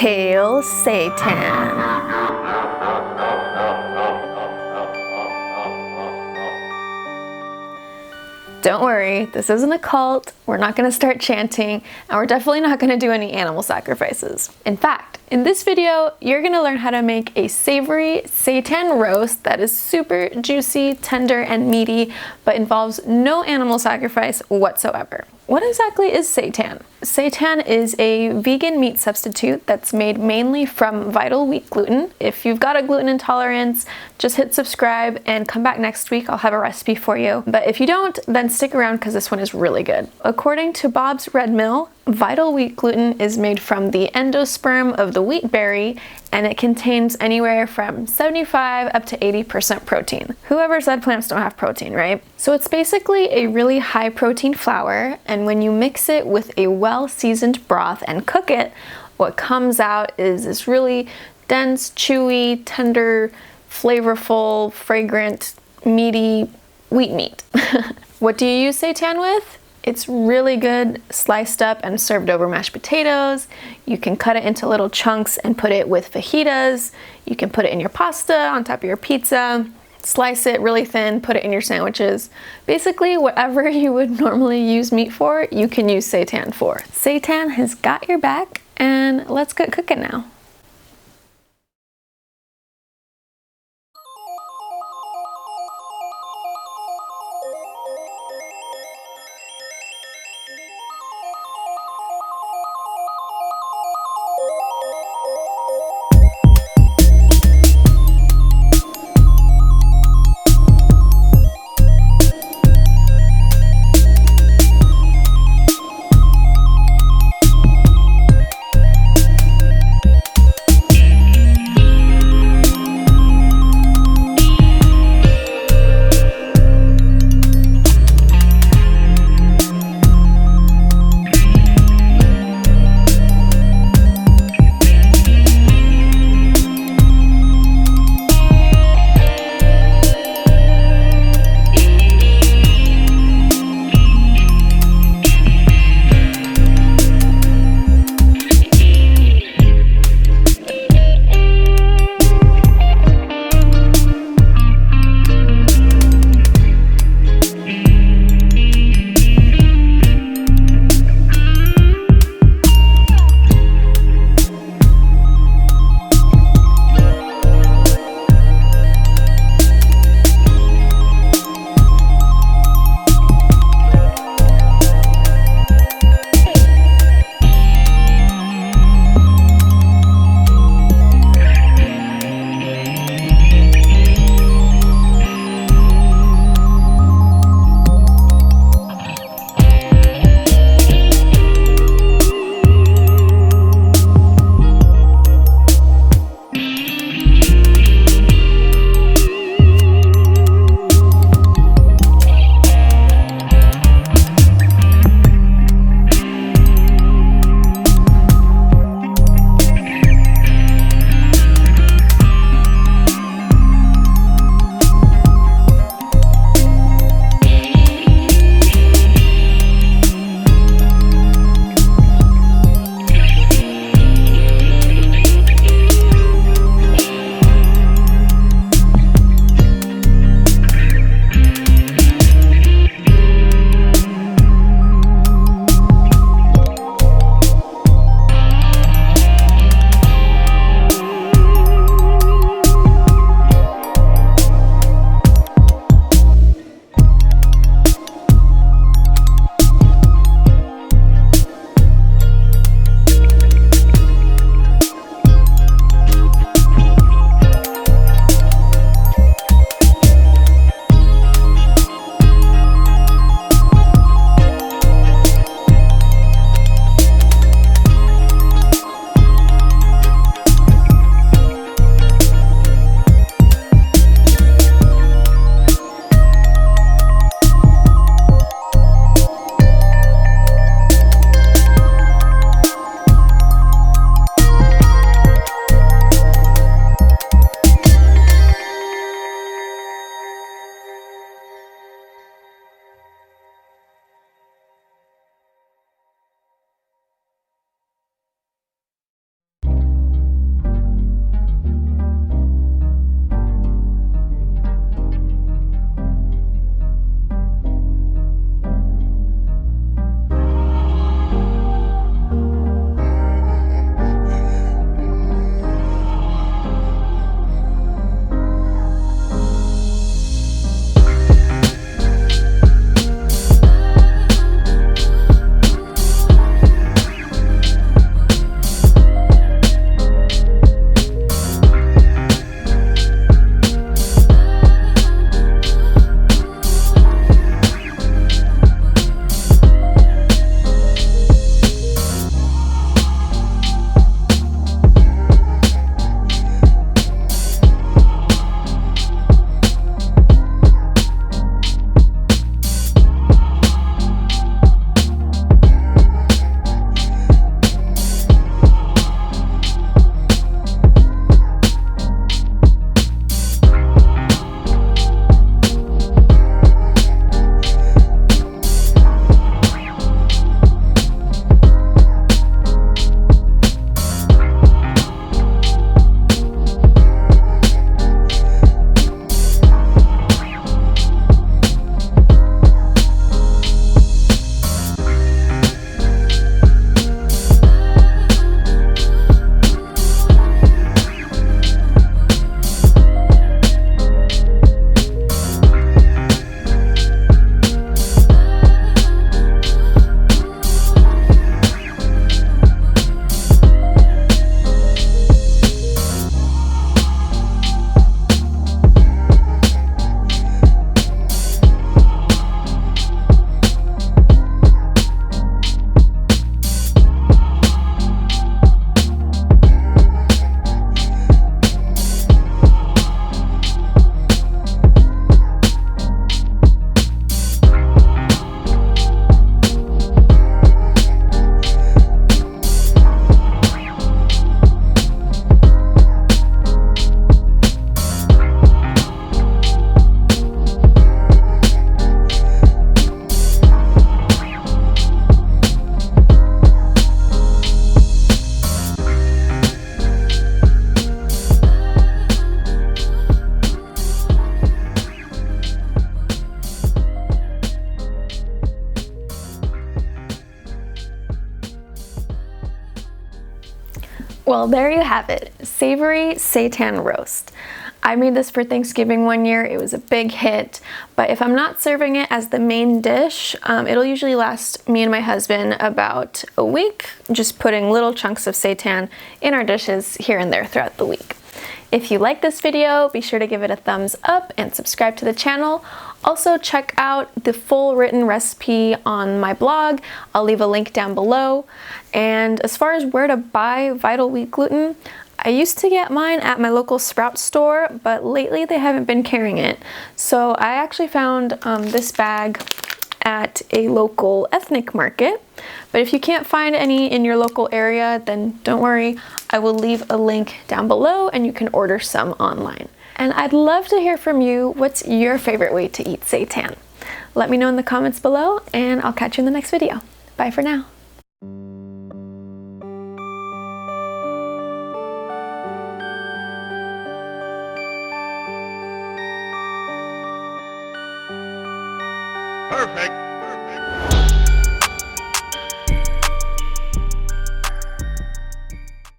Hail Seitan! Don't worry, this isn't a cult, we're not going to start chanting, and we're definitely not going to do any animal sacrifices. In fact, in this video, you're going to learn how to make a savory seitan roast that is super juicy, tender, and meaty, but involves no animal sacrifice whatsoever. What exactly is seitan? Seitan is a vegan meat substitute that's made mainly from vital wheat gluten. If you've got a gluten intolerance, just hit subscribe and come back next week. I'll have a recipe for you. But if you don't, then stick around because this one is really good. According to Bob's Red Mill, vital wheat gluten is made from the endosperm of the wheat berry, and it contains anywhere from 75 up to 80% protein. Whoever said plants don't have protein, right? So it's basically a really high protein flour, and when you mix it with a well-seasoned broth and cook it, what comes out is this really dense, chewy, tender, flavorful, fragrant, meaty wheat meat. What do you use seitan with? It's really good sliced up and served over mashed potatoes. You can cut it into little chunks and put it with fajitas. You can put it in your pasta, on top of your pizza, slice it really thin, put it in your sandwiches. Basically, whatever you would normally use meat for, you can use seitan for. Seitan has got your back, and let's get cooking now. Well, there you have it, Savory Seitan roast. I made this for Thanksgiving one year. It was a big hit, but if I'm not serving it as the main dish, it'll usually last me and my husband about a week, just putting little chunks of seitan in our dishes here and there throughout the week. If you like this video, be sure to give it a thumbs up and subscribe to the channel. Also, check out the full written recipe on my blog. I'll leave a link down below. And as far as where to buy Vital Wheat gluten, I used to get mine at my local Sprouts store, but lately they haven't been carrying it. So I actually found this bag at a local ethnic market. But if you can't find any in your local area, then don't worry. I will leave a link down below and you can order some online. And I'd love to hear from you. What's your favorite way to eat seitan? Let me know in the comments below and I'll catch you in the next video. Bye for now. Perfect.